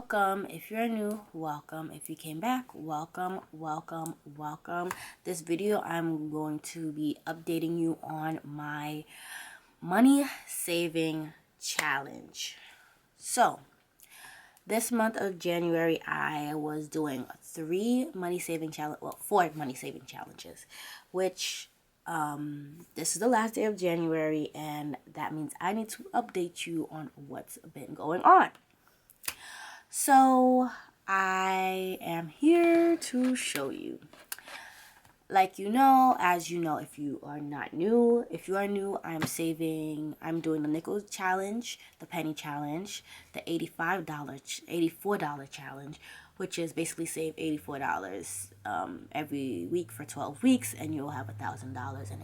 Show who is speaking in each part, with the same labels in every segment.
Speaker 1: welcome. If you're new, welcome. If you came back, welcome. This video, I'm going to be updating you on my money saving challenge. So, this month of January, I was doing 4 money saving challenges, which this is the last day of January, and that means I need to update you on what's been going on. So I am here to show you. Like as you know, if you are new, I'm doing the nickel challenge, the penny challenge, the $84 challenge, which is basically save $84 every week for 12 weeks, and you'll have $1,000 and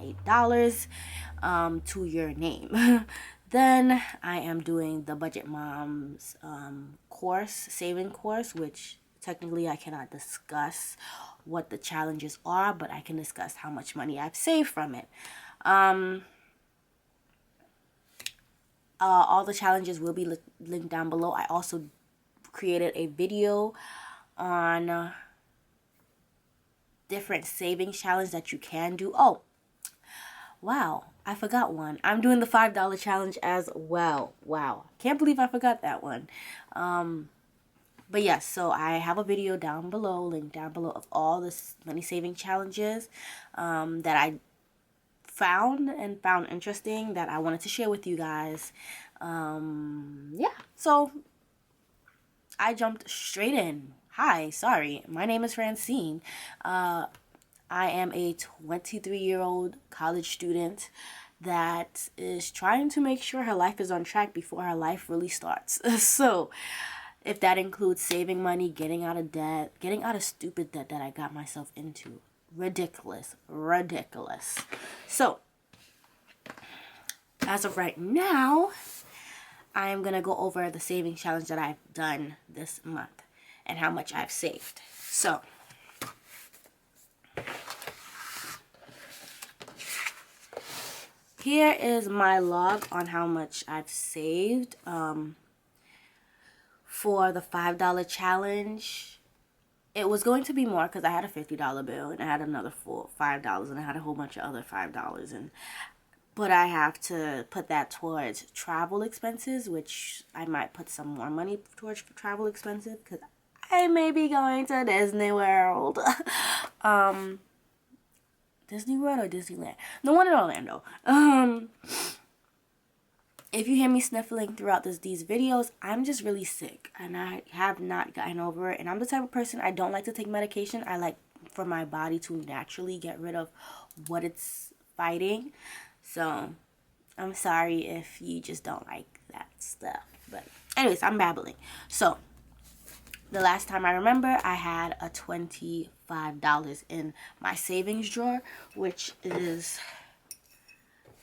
Speaker 1: $8 to your name. Then I am doing the Budget Moms saving course, which technically I cannot discuss what the challenges are, but I can discuss how much money I've saved from it. All the challenges will be linked down below. I also created a video on different savings challenge that you can do. Oh, wow, I forgot one. I'm doing the $5 challenge as well. Wow, can't believe I forgot that one. But yes, so I have a video down below, linked down below, of all the money saving challenges that I found interesting, that I wanted to share with you guys. Yeah, so I jumped straight in. Hi, sorry, my name is Friencine. I am a 23-year-old college student that is trying to make sure her life is on track before her life really starts. So if that includes saving money, getting out of debt, getting out of stupid debt that I got myself into. Ridiculous. So, as of right now, I am going to go over the saving challenge that I've done this month and how much I've saved. So, here is my log on how much I've saved. For the $5 challenge, it was going to be more because I had a $50 bill and I had another $5 and I had a whole bunch of other $5, but I have to put that towards travel expenses, which I might put some more money towards travel expenses because I may be going to Disney World. Disney World or Disneyland? The one in Orlando. If you hear me sniffling throughout these videos, I'm just really sick and I have not gotten over it. And I'm the type of person, I don't like to take medication. I like for my body to naturally get rid of what it's fighting. So I'm sorry if you just don't like that stuff. But anyways, I'm babbling. So the last time I remember, I had a $25 in my savings drawer, which is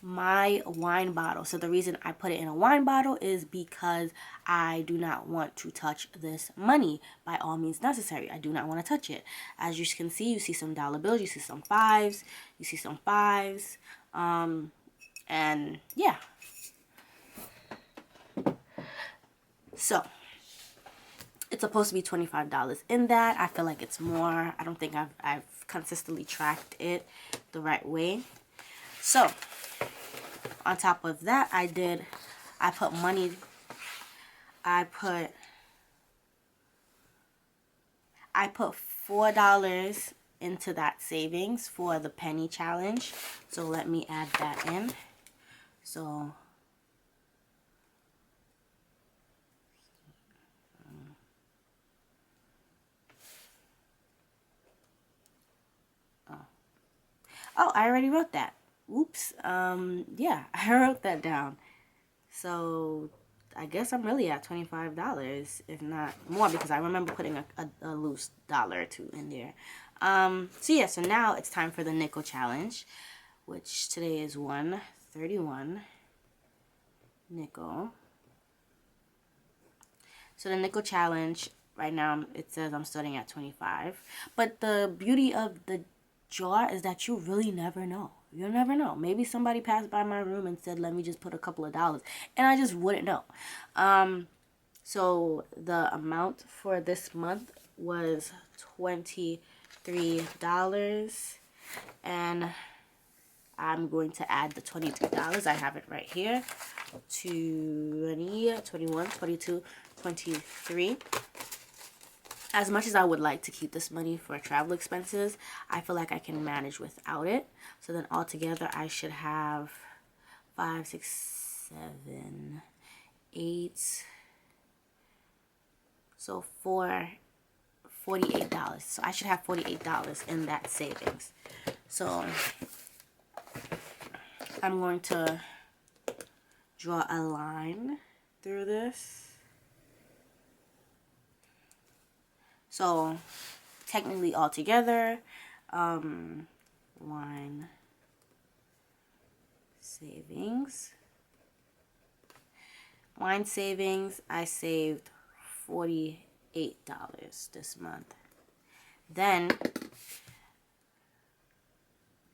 Speaker 1: my wine bottle. So the reason I put it in a wine bottle is because I do not want to touch this money by all means necessary. I do not want to touch it. As you can see, you see some dollar bills, you see some fives, and yeah. So it's supposed to be $25 in that. I feel like it's more. I don't think I've consistently tracked it the right way. So on top of that, I put $4 into that savings for the penny challenge. So let me add that in. So oh, I already wrote that. Oops. Yeah, I wrote that down. So I guess I'm really at $25, if not more, because I remember putting a loose dollar or two in there. So yeah, so now it's time for the nickel challenge, which today is 131 nickel. So the nickel challenge, right now it says I'm starting at 25. But the beauty of the jar is that you really never know. You'll never know. Maybe somebody passed by my room and said, let me just put a couple of dollars. And I just wouldn't know. So the amount for this month was $23, and I'm going to add the $23. I have it right here. 20, 21, 22, 23. As much as I would like to keep this money for travel expenses, I feel like I can manage without it. So then altogether I should have 5, 6, 7, 8. So $48. So I should have $48 in that savings. So I'm going to draw a line through this. So technically altogether, wine savings. Wine savings, I saved $48 this month. Then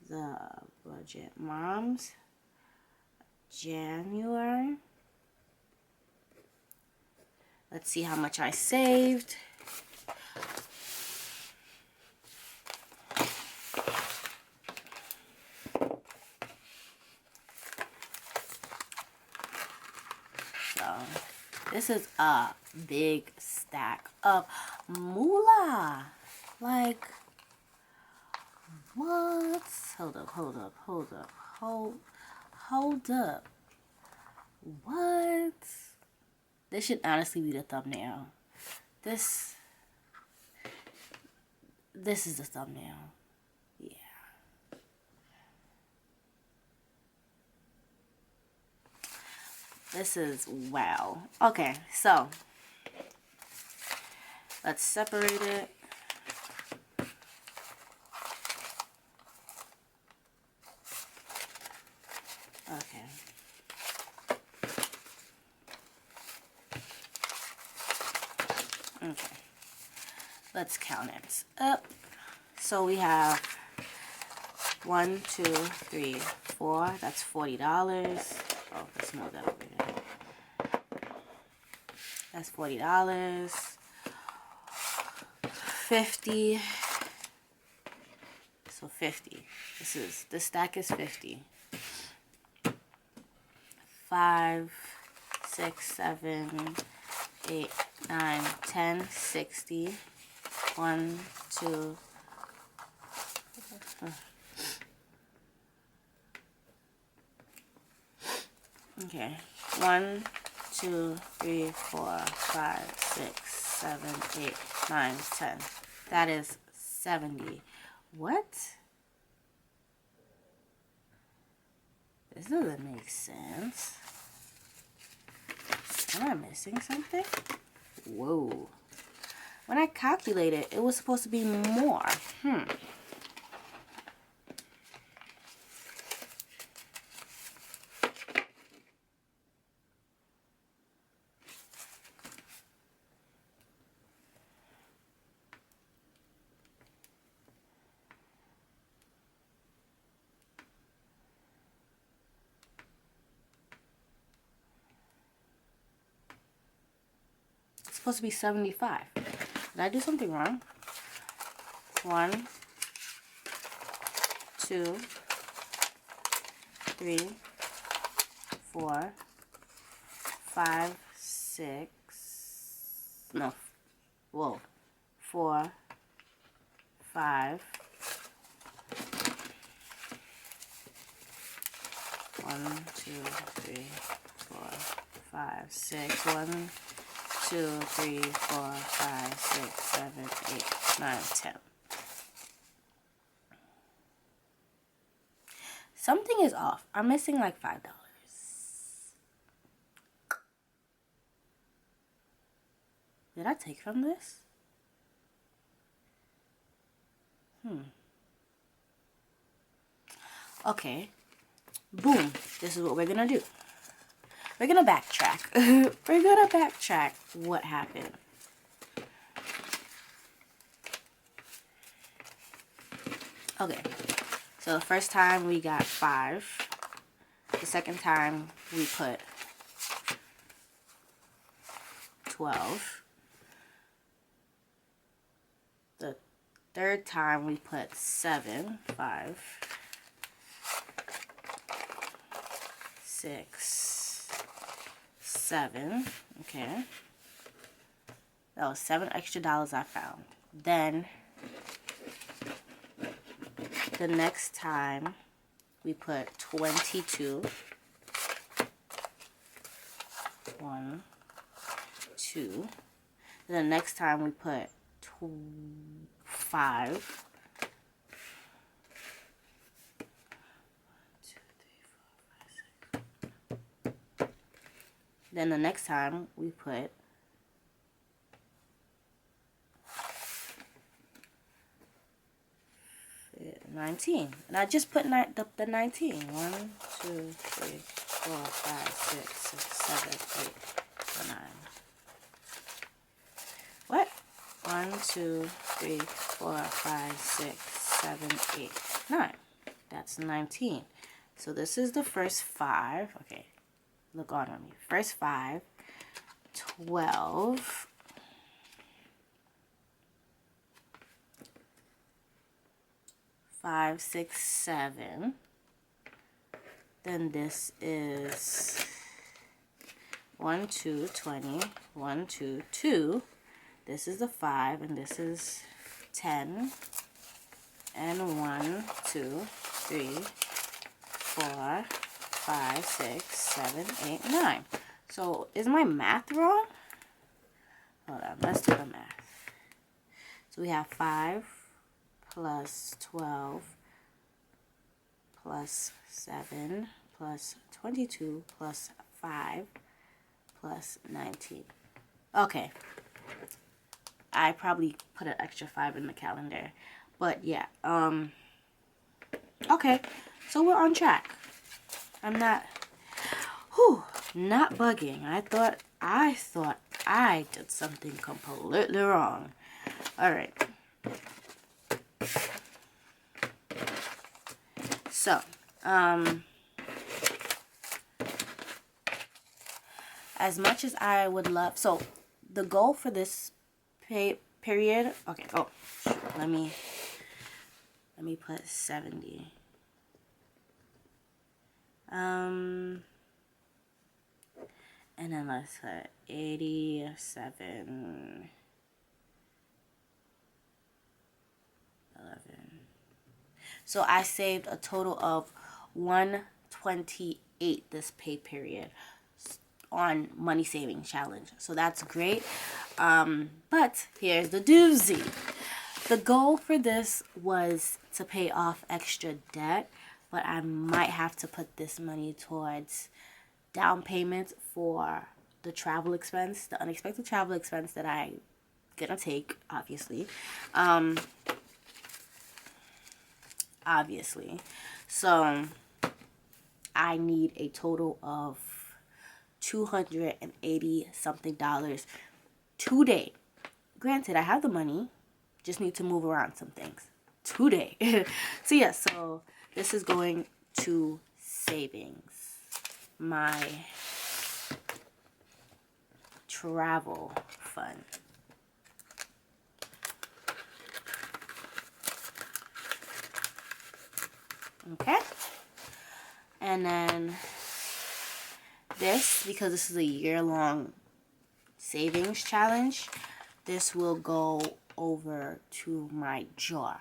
Speaker 1: the budget moms, January. Let's see how much I saved. So this is a big stack of moolah. Like, what? Hold up. What? This should honestly be the thumbnail. This is the thumbnail. Yeah. This is wow. Okay, so let's separate it. Okay. Okay. Let's count it up. So we have 1, 2, 3, 4. That's $40. Oh, let's move that over here. That's $40. 50. So 50. This stack is 50. 5, 6, 7, 8, 9, 10, 60. 1, 2. Okay. 1, 2, 3, 4, 5, 6, 7, 8, 9, 10. That is 70. What? This doesn't make sense. Am I missing something? Whoa. When I calculated, it was supposed to be more. Supposed to be 75. Did I do something wrong? 1, 2, 3, 4, 5, 6. No. Whoa. 4, 5. 1, 2, 3, 4, 5, 6. 1, 2, 3, 4, 5, 6, 7, 8, 9, 10. Something is off. I'm missing like $5. Did I take from this? Okay. Boom. This is what we're gonna do. We're gonna backtrack. We're gonna backtrack what happened. Okay. So the first time we got 5. The second time we put 12. The third time we put 7, 5, 6, 7. Okay. That was $7 extra I found. Then the next time we put 22. 1, 2. Then the next time we put 5. 2, 3, 4, 5, 6. Then the next time we put 19. And I just put the 19. 1, 2, 3, 4, 5, 6, 7, 8, 9. What? 1, 2, 3, 4, 5, 6, 7, 8, 9. That's 19. So this is the first 5. Okay. Look on me. First 5, 12. 5, 6, 7. Then this is 1, 2, 20. 1, 2, 2. This is the 5, and this is 10. And 1, 2, 3, 4, 5, 6, 7, 8, 9. So is my math wrong? Hold on, let's do the math. So we have 5 plus 12 plus 7 plus 22 plus 5 plus 19. Okay. I probably put an extra 5 in the calendar. But yeah. Okay. So we're on track. I'm not bugging. I thought I did something completely wrong. Alright. So, as much as I would love, so the goal for this period, okay, let me put 70. And then let's put 87, 11. So I saved a total of 128 this pay period on money saving challenge. So that's great. But here's the doozy. The goal for this was to pay off extra debt, but I might have to put this money towards down payments for the travel expense, the unexpected travel expense that I'm gonna take, obviously. So I need a total of $280 something today. Granted, I have the money, just need to move around some things today. So yeah, so this is going to savings, my travel fund. Okay, and then this, because this is a year-long savings challenge, this will go over to my jar.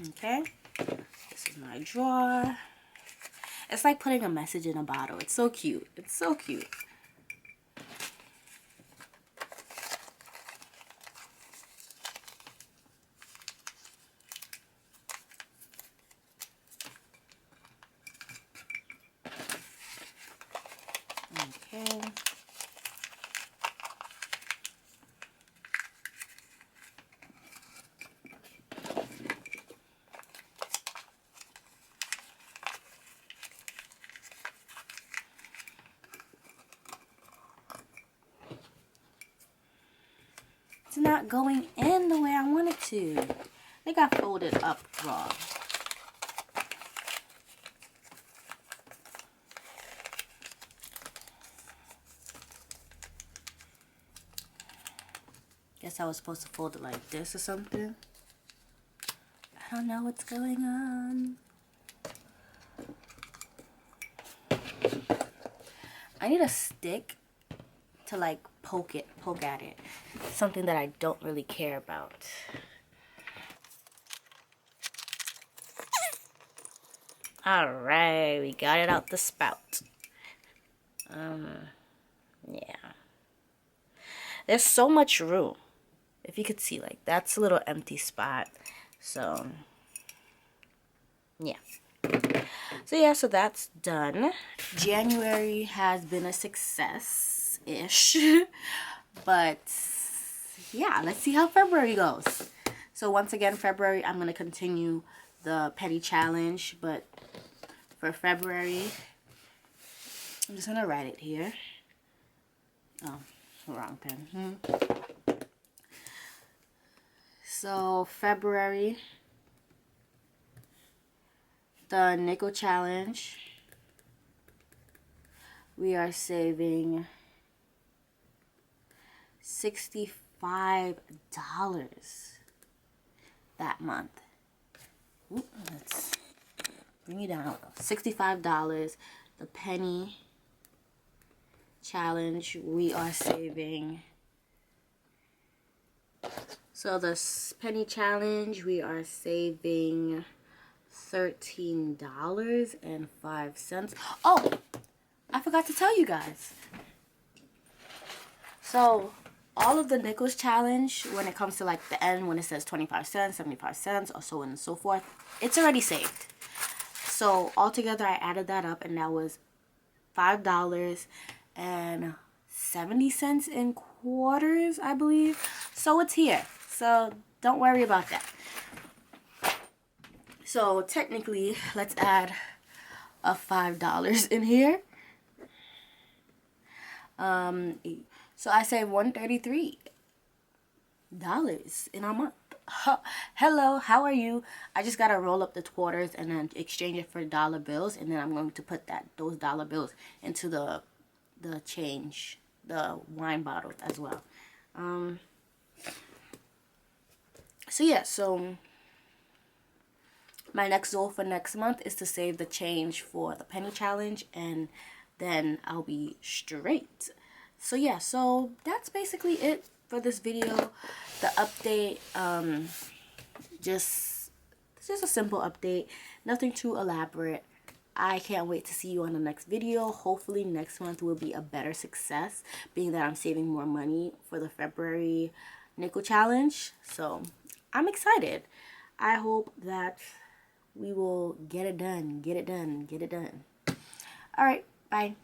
Speaker 1: Okay, this is my jar. It's like putting a message in a bottle. It's so cute. It's so cute. Okay. It's not going in the way I want it to. I think I folded up wrong. Guess I was supposed to fold it like this or something. I don't know what's going on. I need a stick to like poke at it. Something that I don't really care about. Alright, we got it out the spout. Yeah. There's so much room. If you could see, like, that's a little empty spot. So, yeah. So, yeah, so that's done. January has been a success-ish. But, yeah, let's see how February goes. So, once again, February, I'm going to continue the penny challenge. But for February, I'm just going to write it here. Oh, wrong pen. So, February, the nickel challenge, we are saving $65 that month. Ooh, let's bring it down. $65. The penny challenge, we are saving. So the penny challenge, we are saving $13.05. Oh, I forgot to tell you guys. So all of the nickels challenge, when it comes to like the end, when it says 25 cents, 75 cents, or so on and so forth, it's already saved. So altogether, I added that up, and that was $5.70 in quarters, I believe. So it's here. So don't worry about that. So technically, let's add a $5 in here. So I saved $133 in a month. Hello, how are you? I just gotta roll up the quarters and then exchange it for dollar bills, and then I'm going to put those dollar bills into the change, the wine bottles as well. So yeah, so my next goal for next month is to save the change for the penny challenge, and then I'll be straight. So yeah, so that's basically it for this video. The update, just a simple update, nothing too elaborate. I can't wait to see you on the next video. Hopefully next month will be a better success, being that I'm saving more money for the February nickel challenge. So I'm excited. I hope that we will get it done. All right, bye.